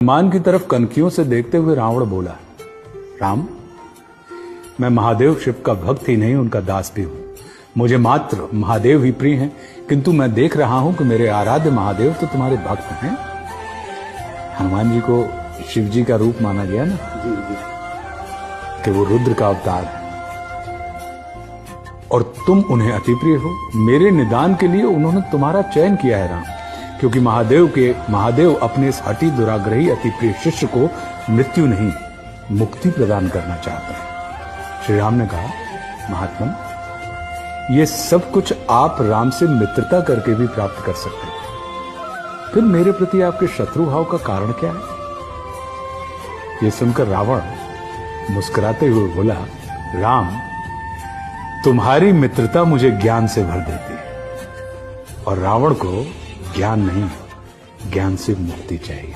हनुमान की तरफ कनखियों से देखते हुए रावण बोला, राम, मैं महादेव शिव का भक्त ही नहीं उनका दास भी हूं। मुझे मात्र महादेव ही प्रिय हैं, किंतु मैं देख रहा हूं कि मेरे आराध्य महादेव तो तुम्हारे भक्त हैं। हनुमान जी को शिव जी का रूप माना गया ना, कि वो रुद्र का अवतार है और तुम उन्हें अति प्रिय हो। मेरे निदान के लिए उन्होंने तुम्हारा चयन किया है राम, क्योंकि महादेव अपने इस हठी दुराग्रही अति प्रिय शिष्य को मृत्यु नहीं मुक्ति प्रदान करना चाहते हैं। श्री राम ने कहा, महात्मन, ये सब कुछ आप राम से मित्रता करके भी प्राप्त कर सकते हैं, फिर मेरे प्रति आपके शत्रु भाव का कारण क्या है? ये सुनकर रावण मुस्कुराते हुए बोला, राम, तुम्हारी मित्रता मुझे ज्ञान से भर देती है और रावण को ज्ञान नहीं, ज्ञान से मुक्ति चाहिए।